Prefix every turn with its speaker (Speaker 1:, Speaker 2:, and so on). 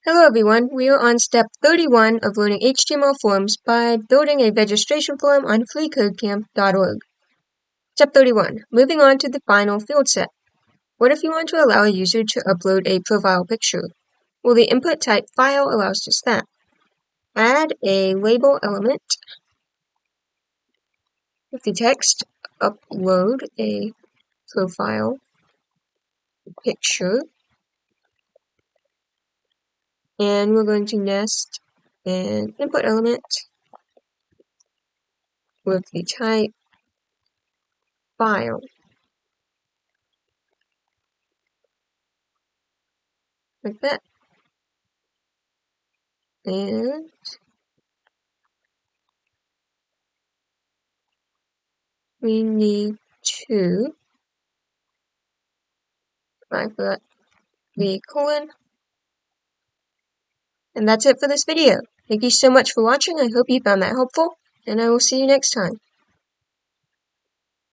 Speaker 1: Hello everyone, we are on step 31 of learning HTML forms by building a registration form on freeCodeCamp.org. Step 31. Moving on to the final field set. What if you want to allow a user to upload a profile picture? Well, the input type file allows just that. Add a label element with the text upload a profile picture, and we're going to nest an input element with the type file, like that. And we need to put the colon. And that's it for this video. Thank you so much for watching. I hope you found that helpful, and I will see you next time.